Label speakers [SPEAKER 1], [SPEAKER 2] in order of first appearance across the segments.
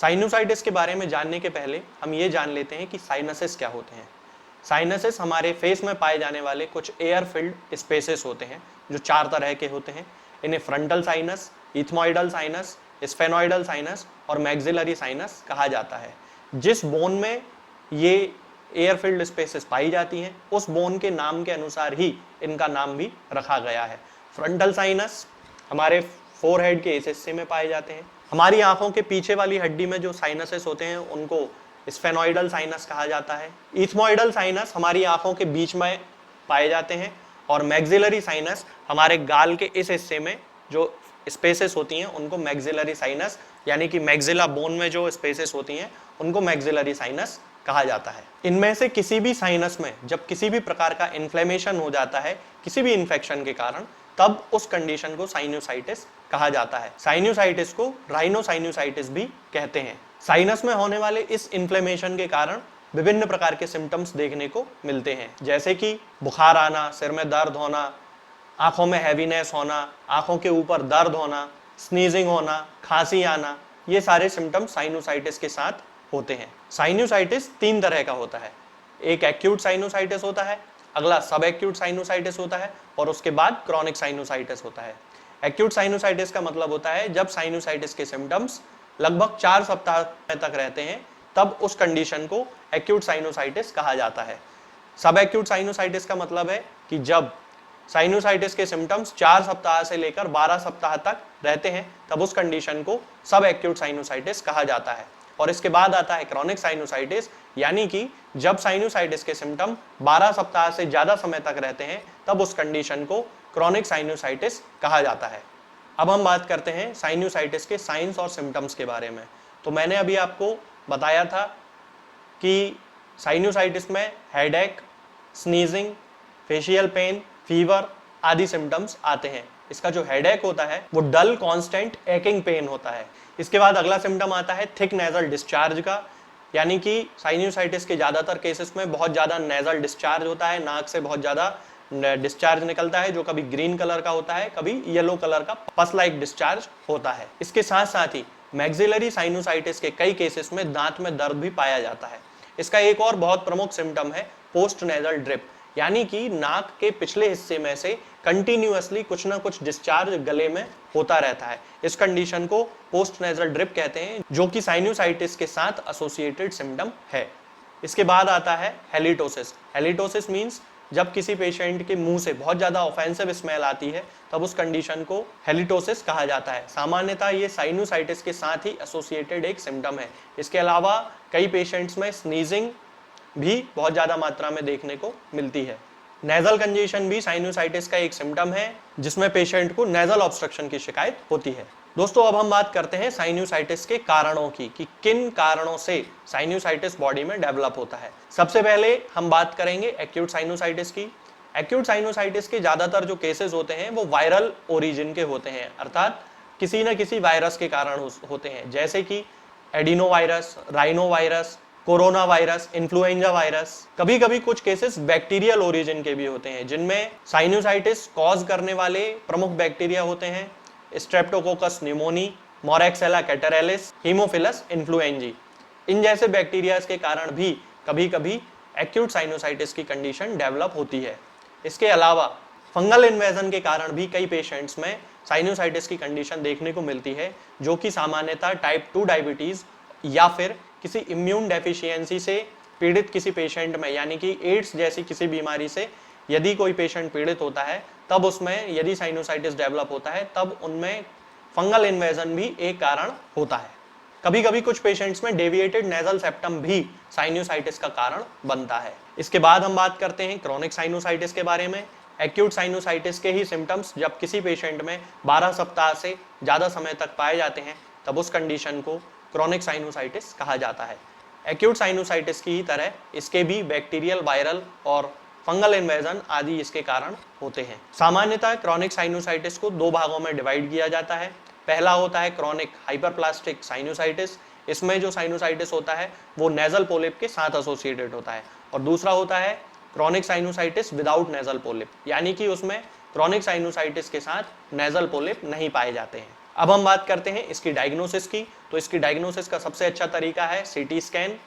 [SPEAKER 1] Sinusitis के बारे में जानने के पहले हम ये जान लेते हैं कि साइनसेस क्या होते हैं। साइनसेस हमारे फेस में पाए जाने वाले कुछ एयर फिल्ड स्पेसेस होते हैं जो 4 तरह के होते हैं। इन्हें frontal sinus, ethmoidal sinus, स्फेनोइडल sinus और मैक्सिलरी साइनस कहा जाता है। जिस बोन में ये एयर फिल्ड स्पेसेस पाई जाती हैं उस बोन के नाम के अनुसार ही इनका नाम भी रखा गया है। फ्रंटल साइनस हमारे फोरहेड के इस हिस्से में पाए जाते हैं। हमारी आंखों के पीछे वाली हड्डी में जो साइनसेस होते हैं उनको स्फेनोइडल साइनस कहा जाता है। इथमोइडल साइनस हमारी आंखों के बीच में पाए जाते हैं और मैक्सिलरी साइनस हमारे गाल के इस हिस्से में जो स्पेसेस होती हैं उनको मैक्सिलरी साइनस यानी कि मैक्सिला बोन में जो स्पेसेस होती हैं उनको मैक्सिलरी साइनस कहा जाता है। इनमें से किसी भी साइनस में जब किसी भी प्रकार का इन्फ्लेमेशन हो जाता है किसी भी इन्फेक्शन के कारण, तब उस कंडीशन को साइनोसाइटिस कहा जाता है। साइनोसाइटिस को राइनोसाइनोसाइटिस भी कहते हैं। साइनस में होने वाले इस इन्फ्लेमेशन के कारण विभिन्न प्रकार के सिम्टम्स देखने को मिलते हैं, जैसे कि बुखार आना, सिर में दर्द होना, आंखों में हैवीनेस होना, आंखों के ऊपर दर्द होना, स्नीजिंग होना, खांसी आना। ये सारे सिम्टम्स साइनोसाइटिस के साथ होते हैं। साइनोसाइटिस 3 तरह का होता है। एक एक्यूट साइनोसाइटिस होता है, अगला सब एक्यूट साइनोसाइटिस होता है और उसके बाद क्रॉनिक साइनोसाइटिस होता है। एक्यूट साइनोसाइटिस का मतलब होता है जब साइनोसाइटिस के सिम्टम्स लगभग 4 सप्ताह तक रहते हैं, तब उस कंडीशन को एक्यूट साइनोसाइटिस कहा जाता है। सब एक्यूट साइनोसाइटिस का मतलब है कि जब साइनोसाइटिस के सिम्टम्स 4 सप्ताह से लेकर 12 सप्ताह तक रहते हैं, तब उस कंडीशन को सब एक्यूट साइनोसाइटिस कहा जाता है। और इसके बाद आता है क्रॉनिक साइनोसाइटिस, यानी कि जब साइनोसाइटिस के सिम्टम 12 सप्ताह से ज्यादा समय तक रहते हैं, तब उस कंडीशन को क्रॉनिक साइनोसाइटिस कहा जाता है। अब हम बात करते हैं साइनोसाइटिस के साइंस और सिम्टम्स के बारे में। तो मैंने अभी आपको बताया था कि साइनोसाइटिस में headache, sneezing, facial pen, fever आदि सिम्टम्स आते हैं। इसका जो हेडेक होता है वो डल कांस्टेंट एकिंग पेन होता है। इसके बाद अगला सिम्टम आता है थिक नेजल डिस्चार्ज का, यानी कि साइनोसाइटिस के ज्यादातर केसेस में बहुत ज्यादा नेजल डिस्चार्ज होता है, नाक से बहुत ज्यादा डिस्चार्ज निकलता है जो कभी ग्रीन कलर का होता है, कभी येलो कलर का पस लाइक डिस्चार्ज होता है। इसके साथ साथ ही मैक्सिलरी साइनोसाइटिस के कई केसेस में दांत में दर्द भी पाया जाता है। इसका एक और बहुत प्रमुख सिम्टम है पोस्ट नेजल ड्रिप, यानी कि नाक के पिछले हिस्से में से कंटिन्यूअसली कुछ ना कुछ डिस्चार्ज गले में होता रहता है। इस कंडीशन को पोस्ट नेजल ड्रिप कहते हैं, जो कि साइनोसाइटिस के साथ एसोसिएटेड सिम्टम है। इसके बाद आता है हेलिटोसिस। हेलिटोसिस मींस जब किसी पेशेंट के मुंह से बहुत ज्यादा ऑफेंसिव स्मेल आती है, तब उस कंडीशन को हेलिटोसिस कहा जाता है। सामान्यतः ये साइनोसाइटिस के साथ ही एसोसिएटेड एक सिम्टम है। इसके अलावा कई पेशेंट्स में स्नीजिंग भी बहुत ज्यादा मात्रा में देखने को मिलती है। नेजल कंजेशन भी साइनोसाइटिस का एक सिम्टम है, जिसमें पेशेंट को नेजल ऑब्स्ट्रक्शन की शिकायत होती है। दोस्तों, अब हम बात करते हैं साइनोसाइटिस के कारणों की कि किन कारणों से साइनोसाइटिस बॉडी में डेवलप होता है। सबसे पहले हम बात करेंगे एक्यूट साइनोसाइटिस की। एक्यूट साइनोसाइटिस के ज्यादातर जो केसेस होते हैं वो वायरल ओरिजिन के होते हैं, अर्थात किसी न किसी वायरस के कारण होते हैं, जैसे कि adeno virus, rhino virus, corona virus, influenza virus. कभी कभी कुछ केसेस बैक्टीरियल ओरिजिन के भी होते हैं, जिनमें साइनोसाइटिस कॉज करने वाले प्रमुख बैक्टीरिया होते हैं स्ट्रेप्टोकोकस न्यूमोनी, मोरैक्सेला कैटरैलिस, हीमोफिलस इन्फ्लुएंजी। इन जैसे बैक्टीरिया के कारण भी कभी कभी एक्यूट साइनोसाइटिस की कंडीशन डेवलप होती है। इसके अलावा फंगल इन्वेजन के कारण भी कई पेशेंट्स में साइनोसाइटिस की कंडीशन देखने को मिलती है, जो कि सामान्यतः टाइप 2 डायबिटीज या फिर किसी इम्यून डेफिशिएंसी से पीड़ित किसी पेशेंट में, यानी कि एड्स जैसी किसी बीमारी से यदि कोई पेशेंट पीड़ित होता है, तब उसमें यदि साइनोसाइटिस डेवलप होता है, तब उनमें फंगल इन्वेजन भी एक कारण होता है। कभी कभी कुछ पेशेंट्स में डेविएटेड नेजल सेप्टम भी साइनोसाइटिस का कारण बनता है। इसके बाद हम बात करते हैं क्रॉनिक साइनोसाइटिस के बारे में। एक्यूट साइनोसाइटिस के ही सिम्टम्स जब किसी पेशेंट में 12 सप्ताह से ज़्यादा समय तक पाए जाते हैं, तब उस कंडीशन को क्रॉनिक साइनोसाइटिस कहा जाता है। एक्यूट साइनोसाइटिस की ही तरह इसके भी बैक्टीरियल, वायरल और फंगल इन्वेजन आदि इसके कारण होते हैं। सामान्यतः क्रॉनिक साइनोसाइटिस को 2 भागों में डिवाइड किया जाता है। पहला होता है क्रॉनिक हाइपरप्लास्टिक साइनोसाइटिस। इसमें जो साइनोसाइटिस होता है वो नेजल पोलिप के साथ एसोसिएटेड होता है, और दूसरा होता है chronic sinusitis without nasal polyp, यानी कि उसमें क्रॉनिक साइनोसाइटिस के साथ नेजल पोलिप नहीं पाए जाते हैं। अब हम बात करते हैं इसकी डायग्नोसिस की। तो इसकी डायग्नोसिस का सबसे अच्छा तरीका है सीटी स्कैन।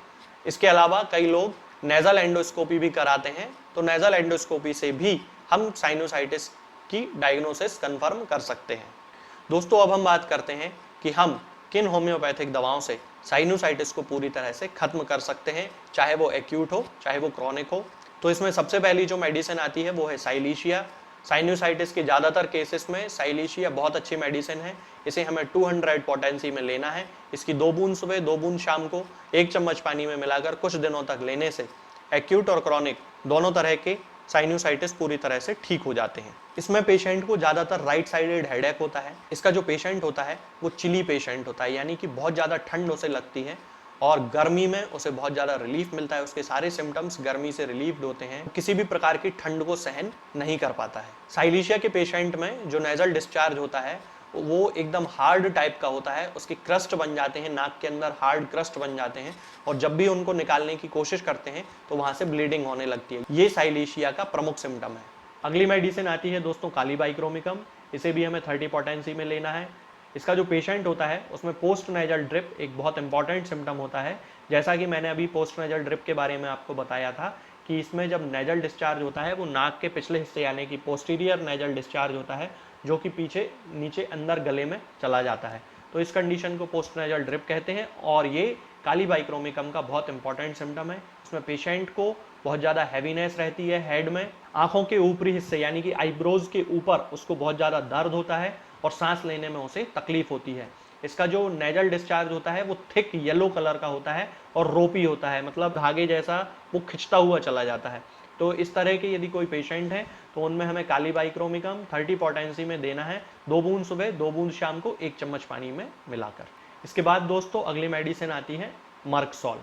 [SPEAKER 1] इसके अलावा कई लोग नेजल एंडोस्कोपी भी कराते हैं, तो नेजल एंडोस्कोपी से भी हम साइनोसाइटिस की डायग्नोसिस कंफर्म कर सकते हैं। दोस्तों अब हम बात करते हैं कि हम किन होम्योपैथिक दवाओं से साइनोसाइटिस को पूरी तरह से खत्म कर सकते हैं, चाहे वो एक्यूट हो चाहे वो क्रॉनिक हो। तो इसमें सबसे पहली जो मेडिसिन आती है वो है साइलीशिया। साइनोसाइटिस के ज़्यादातर केसेस में साइलीशिया बहुत अच्छी मेडिसिन है। इसे हमें 200 पोटेंसी में लेना है। इसकी 2 बूंद सुबह 2 बूंद शाम को 1 चम्मच पानी में मिलाकर कुछ दिनों तक लेने से एक्यूट और क्रॉनिक दोनों तरह के साइनोसाइटिस पूरी तरह से ठीक हो जाते हैं। इसमें पेशेंट को ज़्यादातर राइट साइडेड हेडेक होता है। इसका जो पेशेंट होता है वो चिली पेशेंट होता है, यानी कि बहुत ज़्यादा ठंड उसे लगती है और गर्मी में उसे बहुत ज़्यादा रिलीफ मिलता है। उसके सारे सिम्टम्स गर्मी से रिलीव्ड होते हैं, किसी भी प्रकार की ठंड को सहन नहीं कर पाता है। साइलीशिया के पेशेंट में जो नेजल डिस्चार्ज होता है वो एकदम हार्ड टाइप का होता है। उसके क्रस्ट बन जाते हैं, नाक के अंदर हार्ड क्रस्ट बन जाते हैं और जब भी उनको निकालने की कोशिश करते हैं तो वहां से ब्लीडिंग होने लगती है। ये साइलीशिया का प्रमुख सिम्टम है। अगली मेडिसिन आती है दोस्तों कालीबाइक्रोमिकम। इसे भी हमें 30 पोटेंसी में लेना है। इसका जो पेशेंट होता है उसमें पोस्ट नेजल ड्रिप एक बहुत इंपॉर्टेंट सिम्टम होता है। जैसा कि मैंने अभी पोस्ट नेजल ड्रिप के बारे में आपको बताया था कि इसमें जब नेजल डिस्चार्ज होता है वो नाक के पिछले हिस्से यानी कि पोस्टीरियर नेजल डिस्चार्ज होता है, जो कि पीछे नीचे अंदर गले में चला जाता है। तो इस कंडीशन को पोस्ट नेजल ड्रिप कहते हैं और ये कालीबाइक्रोमिकम का बहुत इंपॉर्टेंट सिम्टम है। इसमें पेशेंट को बहुत ज़्यादा हैवीनेस रहती है हेड में, आंखों के ऊपरी हिस्से यानी कि आईब्रोज के ऊपर उसको बहुत ज़्यादा दर्द होता है और सांस लेने में उसे तकलीफ होती है। इसका जो नेजल डिस्चार्ज होता है वो थिक येलो कलर का होता है और रोपी होता है, मतलब धागे जैसा वो खिंचता हुआ चला जाता है। तो इस तरह के यदि कोई पेशेंट है तो उनमें हमें कालीबाइक्रोमिकम 30 पोटेंसी में देना है, 2 बूंद सुबह 2 बूंद शाम को 1 चम्मच पानी में मिलाकर। इसके बाद दोस्तों अगली मेडिसिन आती है मर्कसॉल।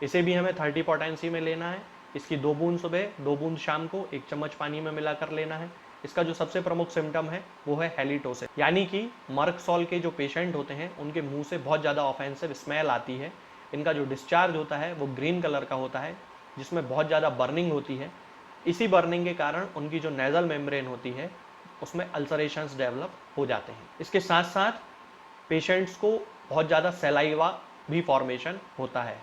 [SPEAKER 1] इसे भी हमें 30 पोटेंसी में लेना है। इसकी 2 बूंद सुबह 2 बूंद शाम को 1 चम्मच पानी में मिलाकर लेना है। इसका जो सबसे प्रमुख सिम्टम है वो है हेलिटोसिस, यानी कि मर्कसॉल के जो पेशेंट होते हैं उनके मुंह से बहुत ज़्यादा ऑफेंसिव स्मेल आती है। इनका जो डिस्चार्ज होता है वो ग्रीन कलर का होता है, जिसमें बहुत ज़्यादा बर्निंग होती है। इसी बर्निंग के कारण उनकी जो नेजल मेम्ब्रेन होती है उसमें अल्सरेशंस डेवलप हो जाते हैं। इसके साथ साथ पेशेंट्स को बहुत ज़्यादा सलाइवा भी फॉर्मेशन होता है।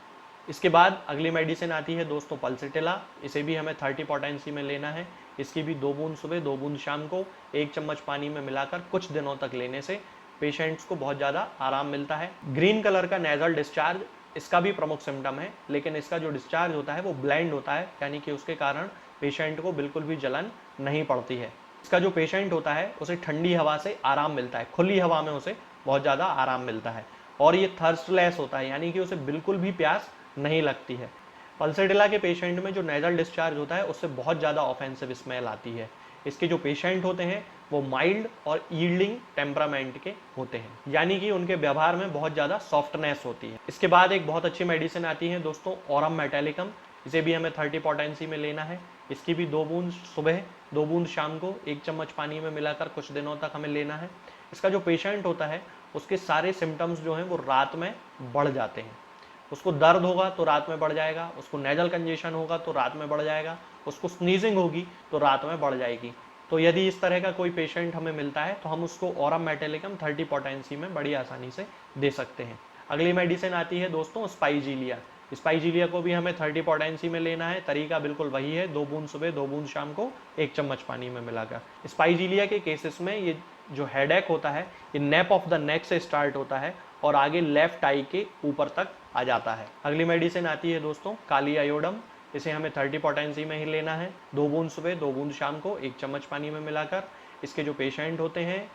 [SPEAKER 1] इसके बाद अगली मेडिसिन आती है दोस्तों पल्सिटिला। इसे भी हमें 30 पोटेंसी में लेना है। इसकी भी 2 बूंद सुबह 2 बूंद शाम को 1 चम्मच पानी में मिलाकर कुछ दिनों तक लेने से पेशेंट्स को बहुत ज़्यादा आराम मिलता है। ग्रीन कलर का नेजल डिस्चार्ज इसका भी प्रमुख सिम्टम है, लेकिन इसका जो डिस्चार्ज होता है वो ब्लेंड होता है, यानी कि उसके कारण पेशेंट को बिल्कुल भी जलन नहीं पड़ती है। इसका जो पेशेंट होता है उसे ठंडी हवा से आराम मिलता है, खुली हवा में उसे बहुत ज़्यादा आराम मिलता है और ये थर्स्टलेस होता है, यानी कि उसे बिल्कुल भी प्यास नहीं लगती है। पल्सिटिला के पेशेंट में जो नेजल डिस्चार्ज होता है उससे बहुत ज़्यादा ऑफेंसिव स्मेल आती है। इसके जो पेशेंट होते हैं वो माइल्ड और यील्डिंग टेम्परामेंट के होते हैं, यानी कि उनके व्यवहार में बहुत ज़्यादा सॉफ्टनेस होती है। इसके बाद एक बहुत अच्छी मेडिसिन आती है दोस्तों ऑरम मेटेलिकम। इसे भी हमें 30 पोटेंसी में लेना है। इसकी भी 2 बूंद सुबह 2 बूंद शाम को 1 चम्मच पानी में मिलाकर कुछ दिनों तक हमें लेना है। इसका जो पेशेंट होता है उसके सारे सिम्टम्स जो हैं वो रात में बढ़ जाते हैं। उसको दर्द होगा तो रात में बढ़ जाएगा, उसको नेजल कंजेशन होगा तो रात में बढ़ जाएगा, उसको स्नीजिंग होगी तो रात में बढ़ जाएगी। तो यदि इस तरह का कोई पेशेंट हमें मिलता है तो हम उसको ऑरम मेटेलिकम 30 पोटेंसी में बड़ी आसानी से दे सकते हैं। अगली मेडिसिन आती है दोस्तों स्पाइजीलिया। स्पाइजीलिया को भी हमें 30 पोटेंसी में लेना है। तरीका बिल्कुल वही है, 2 बूंद सुबह 2 बूंद शाम को 1 चम्मच पानी में मिलाकर। स्पाइजीलिया के केसेस में ये जो हेडेक होता है ये नेप ऑफ द नेक से स्टार्ट होता है और आगे लेफ्ट आई के ऊपर तक आ जाता है। अगली मेडिसिन आती है दोस्तों काली आयोडम। इसे हमें 30 पोटेंसी में ही लेना है। 2 बूंद सुबह 2 बूंद शाम को 1 चम्मच पानी में मिलाकर। इसके जो पेशेंट होते हैं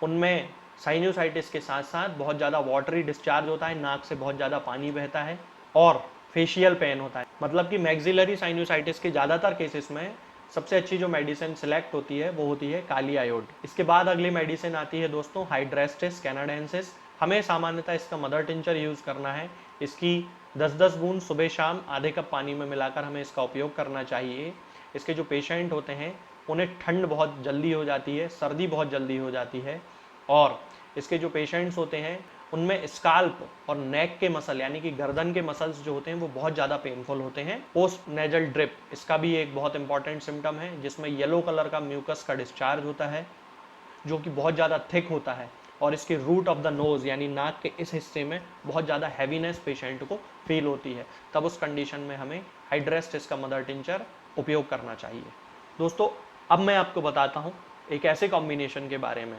[SPEAKER 1] उनमें साइनोसाइटिस के साथ साथ बहुत ज़्यादा वाटरी डिस्चार्ज होता है, नाक से बहुत ज़्यादा पानी बहता है और फेशियल पेन होता है। मतलब कि मैक्सिलरी साइनोसाइटिस के ज़्यादातर केसेस में सबसे अच्छी जो मेडिसिन सिलेक्ट होती है वो होती है काली आयोड। इसके बाद अगली मेडिसिन आती है दोस्तों हाइड्रेस्टिस कैनाडेंसिस। हमें सामान्यतः इसका मदर टिंचर यूज़ करना है। इसकी 10-10 बूंद सुबह शाम आधे कप पानी में मिलाकर हमें इसका उपयोग करना चाहिए। इसके जो पेशेंट होते हैं उन्हें ठंड बहुत जल्दी हो जाती है, सर्दी बहुत जल्दी हो जाती है और इसके जो पेशेंट्स होते हैं उनमें स्काल्प और नेक के मसल यानी कि गर्दन के मसल्स जो होते हैं वो बहुत ज़्यादा पेनफुल होते हैं। पोस्ट नेजल ड्रिप इसका भी एक बहुत इंपॉर्टेंट सिम्टम है, जिसमें येलो कलर का म्यूकस का डिस्चार्ज होता है जो कि बहुत ज़्यादा थिक होता है और इसके रूट ऑफ द नोज़ यानी नाक के इस हिस्से में बहुत ज़्यादा हैवीनेस पेशेंट को फील होती है, तब उस कंडीशन में हमें हाइड्रेस्टिस का मदर टिंचर उपयोग करना चाहिए। दोस्तों, अब मैं आपको बताता हूँ एक ऐसे कॉम्बिनेशन के बारे में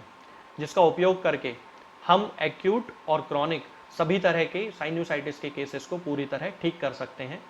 [SPEAKER 1] जिसका उपयोग करके हम एक्यूट और क्रॉनिक सभी तरह के साइनोसाइटिस के केसेस को पूरी तरह ठीक कर सकते हैं।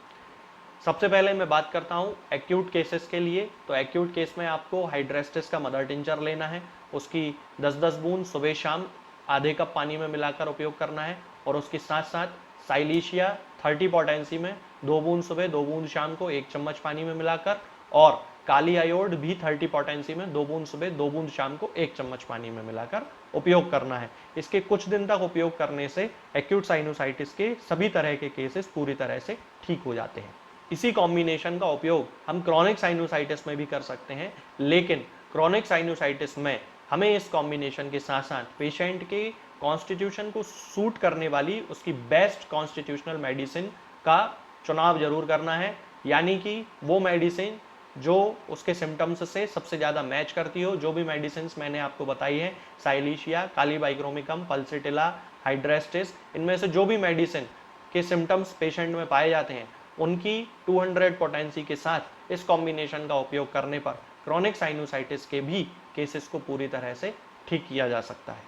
[SPEAKER 1] सबसे पहले मैं बात करता हूँ एक्यूट केसेस के लिए। तो एक्यूट केस में आपको हाइड्रेस्टिस का मदर टिंचर लेना है, उसकी 10-10 बूंद सुबह शाम आधे कप पानी में मिलाकर उपयोग करना है, और उसके साथ साथ साइलीशिया 30 पोटेंसी में 2 बूंद सुबह 2 बूंद शाम को 1 चम्मच पानी में मिलाकर, और काली आयोड भी 30 पोटेंसी में 2 बूंद सुबह 2 बूंद शाम को 1 चम्मच पानी में मिलाकर उपयोग करना है। इसके कुछ दिन तक उपयोग करने से एक्यूट साइनोसाइटिस के सभी तरह के केसेस पूरी तरह से ठीक हो जाते हैं। इसी कॉम्बिनेशन का उपयोग हम क्रॉनिक साइनोसाइटिस में भी कर सकते हैं, लेकिन क्रॉनिक साइनोसाइटिस में हमें इस कॉम्बिनेशन के साथ साथ पेशेंट के कॉन्स्टिट्यूशन को सूट करने वाली उसकी बेस्ट कॉन्स्टिट्यूशनल मेडिसिन का चुनाव जरूर करना है, यानी कि वो मेडिसिन जो उसके सिम्टम्स से सबसे ज़्यादा मैच करती हो। जो भी मेडिसिन मैंने आपको बताई है, साइलीशिया, कालीबाइक्रोमिकम, पल्सिटिला, हाइड्रेस्टिस, इनमें से जो भी मेडिसिन के सिम्टम्स पेशेंट में पाए जाते हैं, उनकी 200 पोटेंसी के साथ इस कॉम्बिनेशन का उपयोग करने पर क्रॉनिक साइनोसाइटिस के भी केसेस को पूरी तरह से ठीक किया जा सकता है।